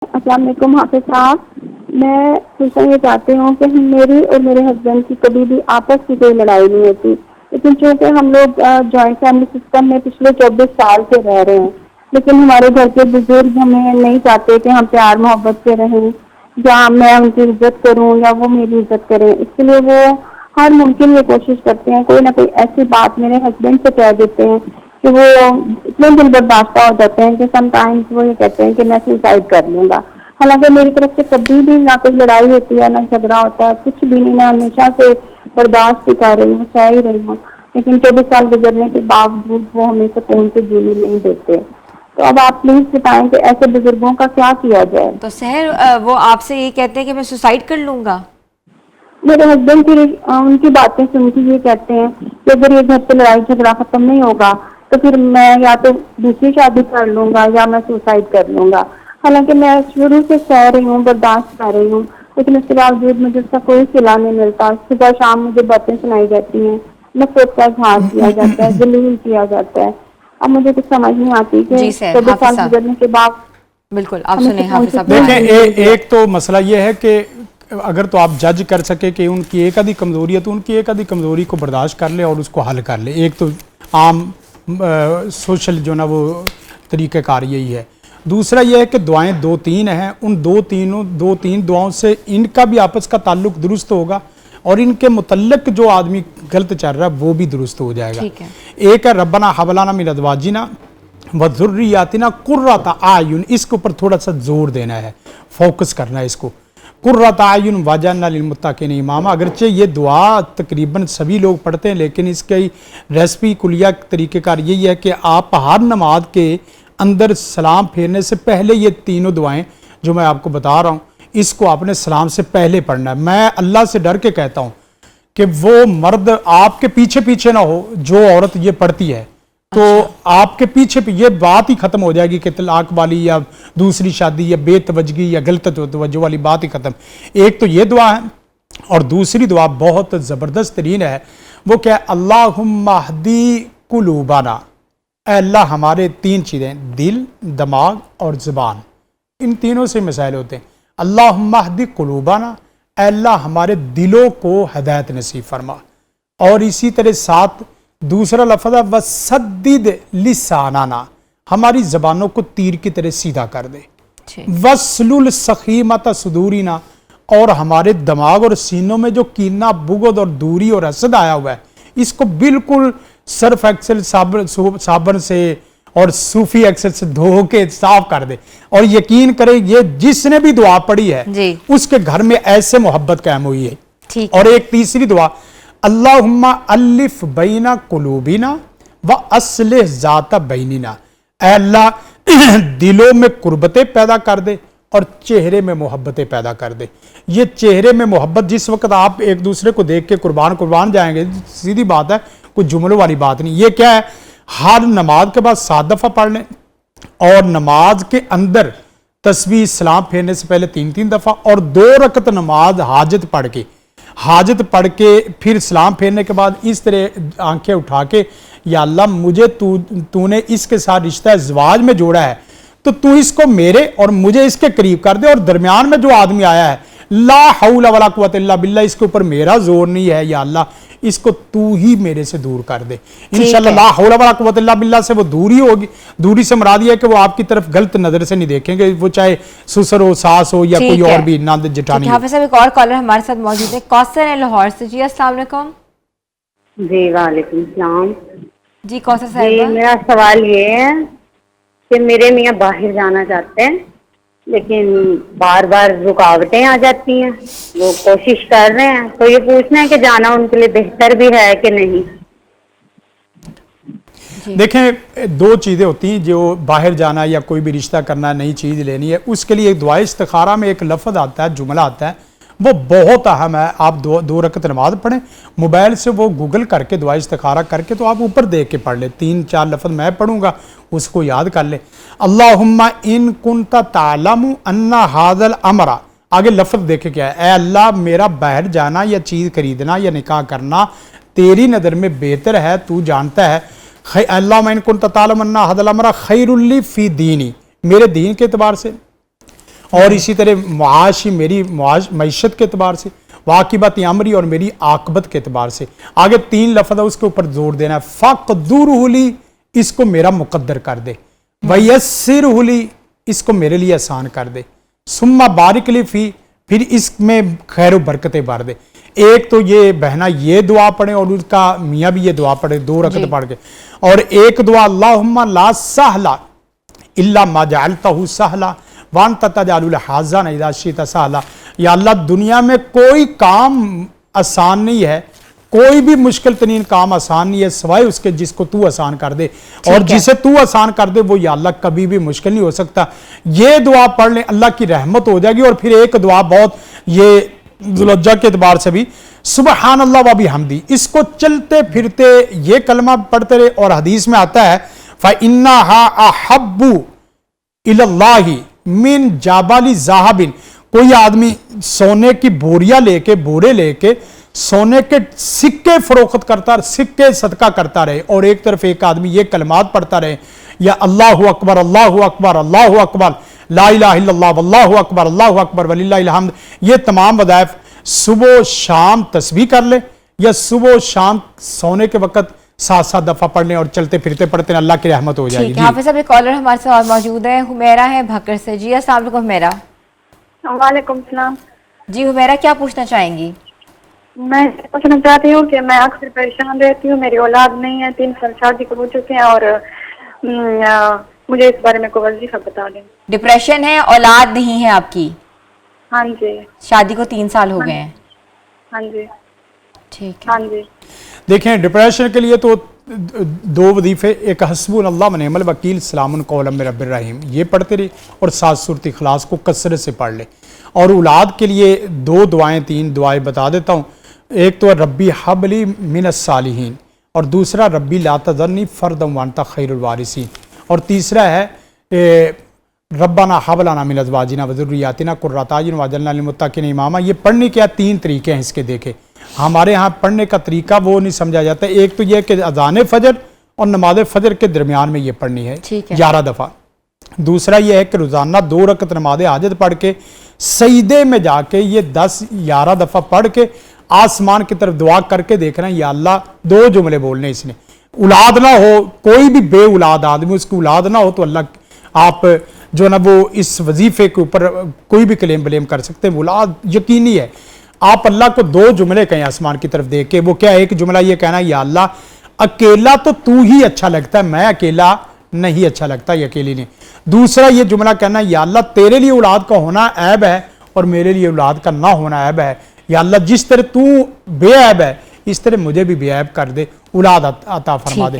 السلام علیکم حافظ صاحب. میں پوچھنا یہ چاہتی ہوں کہ میری اور میرے ہسبینڈ کی کبھی بھی آپس کی کوئی لڑائی نہیں ہوتی، لیکن چونکہ ہم لوگ جوائنٹ فیملی سسٹم میں پچھلے 24 سال سے رہ رہے ہیں، لیکن ہمارے گھر کے بزرگ ہمیں نہیں چاہتے کہ ہم پیار محبت سے رہیں، یا میں ان کی عزت کروں یا وہ میری عزت کریں. اس کے لیے وہ ہر ممکن یہ کوشش کرتے ہیں، کوئی نہ کوئی ایسی بات میرے ہسبینڈ سے کہہ دیتے ہیں کہ وہ اتنے دل برداشتہ ہو جاتے ہیں کہ سم ٹائمز وہ یہ کہتے ہیں کہ میں سوسائڈ کر لوں گا. حالانکہ میری طرف سے کبھی بھی نہ کوئی لڑائی ہوتی ہے نہ جھگڑا ہوتا ہے، کچھ بھی نہیں. میں ہمیشہ سے برداشت بھی کر رہی ہوں، سہ ہی رہی ہوں، لیکن 24 سال گزرنے کے باوجود وہ ہمیں سکون سے جینے نہیں دیتے. تو اب آپ پلیز بتائیں کہ ایسے بزرگوں کا کیا کیا جائے. تو سحر وہ آپ سے یہ کہتے ہیں کہ میں سوسائڈ کر لوں گا؟ میرے ہسبینڈ کی ان کی باتیں سن کے یہ کہتے ہیں کہ اگر یہ گھر سے لڑائی جھگڑا ختم نہیں ہوگا تو پھر میں یا تو دوسری شادی کر لوں گا یا میں سوسائڈ کر لوں گا. حالانکہ میں شروع سے سہ رہی ہوں، برداشت کر رہی ہوں، لیکن اس کے باوجود مجھے اس کا کوئی صلہ نہیں ملتا. صبح شام مجھے باتیں سنائی جاتی ہیں، نفرت کا اظہار کیا جاتا ہے، ذلیل کیا جاتا ہے. اب مجھے کچھ سمجھ نہیں آتی کہ جی سر، 24 حافظ سال صاحب گزرنے کے بعد بالکل آپ ہمیں سنیں. سکون حافظ سے صاحب کیوں دیکھیں نہیں مل ایک تو مسئلہ یہ ہے کہ اگر تو آپ جج کر سکے کہ ان کی ایک آدھی کمزوری ہے تو ان کی ایک آدھی کمزوری کو برداشت کر لے اور اس کو حل کر لے. ایک تو عام سوشل جو نا وہ طریقہ کار یہی ہے. دوسرا یہ ہے کہ دعائیں 2-3 ہیں، ان 2-3 دعاؤں سے ان کا بھی آپس کا تعلق درست ہوگا اور ان کے متعلق جو آدمی غلط چل رہا ہے وہ بھی درست ہو جائے گا. ایک ہے ربنا حب لنا من ازواجنا وذریاتنا قرۃ اعین، اس کے اوپر تھوڑا سا زور دینا ہے، فوکس کرنا ہے اس کو. قرۃ اعین واجعلنا للمتقین اماما. اگرچہ یہ دعا تقریباً سبھی لوگ پڑھتے ہیں لیکن اس کی ریسپی کلیہ طریقہ کار یہی ہے کہ آپ ہر نماز کے اندر سلام پھیرنے سے پہلے یہ تینوں دعائیں جو میں آپ کو بتا رہا ہوں اس کو آپ نے سلام سے پہلے پڑھنا ہے. میں اللہ سے ڈر کے کہتا ہوں کہ وہ مرد آپ کے پیچھے پیچھے نہ ہو جو عورت یہ پڑھتی ہے، تو آپ کے پیچھے یہ بات ہی ختم ہو جائے گی کہ طلاق والی یا دوسری شادی یا بے توجہی یا غلط توجہ والی بات ہی ختم. ایک تو یہ دعا ہے اور دوسری دعا بہت زبردست ترین ہے. وہ کیا ہے؟ اللہم اہدی قلوبنا. اے اللہ ہمارے 3 چیزیں، دل، دماغ اور زبان، ان تینوں سے مسائل ہوتے ہیں. اللہم اہدی قلوبنا، اے اللہ ہمارے دلوں کو ہدایت نصیب فرما. اور اسی طرح ساتھ دوسرا لفظ ہے وسدد لساننا، ہماری زبانوں کو تیر کی طرح سیدھا کر دے. وسلل سخیمت صدورنا، اور ہمارے دماغ اور سینوں میں جو کینہ، بغض اور دوری اور حسد آیا ہوا ہے اس کو بالکل سرف ایکسل صابن سے اور صوفی ایکسل سے دھو کے صاف کر دے. اور یقین کرے یہ جس نے بھی دعا پڑھی ہے اس کے گھر میں ایسے محبت قائم ہوئی ہے. اور ایک تیسری دعا، اللہم الف بین قلوبنا و اصلح ذات بیننا. اے اللہ دلوں میں قربتیں پیدا کر دے اور چہرے میں محبتیں پیدا کر دے. یہ چہرے میں محبت جس وقت آپ ایک دوسرے کو دیکھ کے قربان جائیں گے، سیدھی بات ہے، کوئی جملوں والی بات نہیں. یہ کیا ہے؟ ہر نماز کے بعد 7 دفعہ پڑھ لیں اور نماز کے اندر تسبیح سلام پھیرنے سے پہلے 3 دفعہ، اور 2 رکعت نماز حاجت پڑھ کے پھر سلام پھیرنے کے بعد اس طرح آنکھیں اٹھا کے یا اللہ مجھے تو نے اس کے ساتھ رشتہ ازواج میں جوڑا ہے تو تو اس کو میرے اور مجھے اس کے قریب کر دے. اور درمیان میں جو آدمی آیا ہے لا حول ولا قوت الا باللہ، اس کے اوپر میرا زور نہیں ہے، یا اللہ اس کو تو ہی میرے سے دور کر دے. انشاءاللہ لا حول ولا قوت الا باللہ سے وہ دوری ہوگی. دوری سے مراد یہ ہے کہ وہ آپ کی طرف غلط نظر سے نہیں دیکھیں گے، وہ چاہے سسر ہو، ساس ہو یا کوئی اور بھی ناند جٹانی ہو. حافظ صاحب ایک اور کالر ہمارے ساتھ موجود ہے، کوثر ہے لاہور سے. جی السلام علیکم. جی وعلیکم السلام. جی کوثر صاحبہ. جی میرا سوال یہ ہے کہ میرے میاں باہر جانا چاہتے ہیں لیکن بار بار رکاوٹیں آ جاتی ہیں. وہ کوشش کر رہے ہیں تو یہ پوچھنا ہے کہ جانا ان کے لیے بہتر بھی ہے کہ نہیں. دیکھیں 2 چیزیں ہوتی ہیں، جو باہر جانا یا کوئی بھی رشتہ کرنا، نئی چیز لینی ہے، اس کے لیے ایک دعائے استخارہ میں ایک لفظ آتا ہے، جملہ آتا ہے، وہ بہت اہم ہے. آپ 2 رکعت نماز پڑھیں، موبائل سے وہ گوگل کر کے دعائے استخارہ کر کے تو آپ اوپر دیکھ کے پڑھ لیں. 3-4 لفظ میں پڑھوں گا اس کو یاد کر لیں. اللہم ان کنت تعلم ان ھذا الامر، آگے لفظ دیکھے کیا ہے، اے اللہ میرا باہر جانا یا چیز خریدنا یا نکاح کرنا تیری نظر میں بہتر ہے، تو جانتا ہے. اللہم ان کنت تعلم ان ھذا الامر خیر لی فی دینی، میرے دین کے اعتبار سے، اور اسی طرح معاشی میری معیشت کے اعتبار سے، واقبت عمری اور میری عاقبت کے اعتبار سے. آگے 3 لفظ ہے اس کے اوپر زور دینا ہے. فَقْدُرْهُ لِي، اس کو میرا مقدر کر دے. وَيَسِّرْهُ لِي، اس کو میرے لیے آسان کر دے. ثُمَّ بَارِكْ لِي فِي، پھر اس میں خیر و برکتیں بھر دے. ایک تو یہ بہنا یہ دعا پڑھیں اور اس کا میاں بھی یہ دعا پڑھے 2 رکعت پڑھ کے. اور ایک دعا اللہم لا سہل الا ما جعلتہ سہلا وانت تجعل الحزن اذا شئت سہلا. یا اللہ دنیا میں کوئی کام آسان نہیں ہے، کوئی بھی مشکل ترین کام آسان نہیں ہے سوائے اس کے جس کو تو آسان کر دے، اور جسے تو آسان کر دے وہ یا اللہ کبھی بھی مشکل نہیں ہو سکتا. یہ دعا پڑھ لیں اللہ کی رحمت ہو جائے گی. اور پھر ایک دعا بہت یہ ذوالحجہ کے اعتبار سے بھی سبحان اللہ و بحمدی، اس کو چلتے پھرتے یہ کلمہ پڑھتے رہے. اور حدیث میں آتا ہے فَإِنَّهَا أَحَبُّ إِلَى اللَّهِ مِنْ جَبَلِ ذَهَبٍ. کوئی آدمی سونے کی بوریاں لے کے بورے لے کے سونے کے سکے فروخت کرتا رہے، سکے صدقہ کرتا رہے، اور ایک طرف ایک آدمی یہ کلمات پڑھتا رہے یا اللہ اکبر اللہ اکبر اللہ اکبر لا الہ الا اللہ واللہ اکبر اللہ اکبر وللہ الحمد. یہ تمام وظائف صبح و شام تسبیح کر لیں یا صبح و شام سونے کے وقت 7 دفعہ پڑھ لیں اور چلتے پھرتے پڑھتے ہیں، اللہ کی رحمت ہو جائے گی. ٹھیک ہے حافظ صاحب، ایک کالر ہمارے ساتھ موجود ہے، حمیرہ ہے بھکر سے. جی السلام علیکم حمیرہ. وعلیکم السلام. جی حمیرہ کیا پوچھنا چاہیں گی؟ میں پوچھنا چاہتی ہوں کہ میں اکثر پریشان رہتی ہوں، میری اولاد نہیں ہے، 3 سال شادی کو ہو چکے ہیں، اور مجھے اس بارے میں کوئی وظیفہ بتا دیں. ڈپریشن ہے، اولاد نہیں ہے آپ کی؟ ہاں جی. شادی کو 3 سال ہو گئے ہیں. ہاں جی. ٹھیک ہے. ہاں جی. دیکھیں ڈپریشن کے لیے تو 2 وظیفے، ایک حسبنا اللہ و نعم الوکیل سلام قولا من رب الرحیم، یہ پڑھتے رہے، اور 7 سورۃ اخلاص کو کثرت سے پڑھ لے. اور اولاد کے لیے 2 دعائیں 3 دعائیں بتا دیتا ہوں. ایک تو ربی حب لی من الصالحین، اور دوسرا ربی لا تذرنی فردا وانت خیر الوارثین، اور تیسرا ہے ربنا حب لنا من ازواجنا وذریاتنا قرۃ اعین واجعلنا للمتقین اماما. یہ پڑھنے کے 3 طریقے ہیں اس کے. دیکھیں ہمارے ہاں پڑھنے کا طریقہ وہ نہیں سمجھا جاتا. ایک تو یہ کہ اذان فجر اور نماز فجر کے درمیان میں یہ پڑھنی ہے 11 دفعہ. دوسرا یہ ہے کہ روزانہ 2 رکعت نماز حاجت پڑھ کے سجدے میں جا کے یہ 10-11 دفعہ پڑھ کے آسمان کی طرف دعا کر کے دیکھنا ہے یا اللہ 2 جملے بولنے. اس نے اولاد نہ ہو، کوئی بھی بے اولاد آدمی اس کی اولاد نہ ہو تو اللہ آپ جو نا وہ اس وظیفے کے اوپر کوئی بھی کلیم بلیم کر سکتے ہیں. اولاد یقینی ہے. آپ اللہ کو 2 جملے کہیں آسمان کی طرف دیکھ کے. وہ کیا؟ ایک جملہ یہ کہنا یا اللہ اکیلا تو تو ہی اچھا لگتا ہے، میں اکیلا نہیں اچھا لگتا، یہ اکیلی نہیں. دوسرا یہ جملہ کہنا یا اللہ تیرے لیے اولاد کا ہونا عیب ہے اور میرے لیے اولاد کا نہ ہونا عیب ہے. یا اللہ جس طرح تو بے عیب ہے اس طرح مجھے بھی بے عیب کر دے، اولاد عطا فرما دے.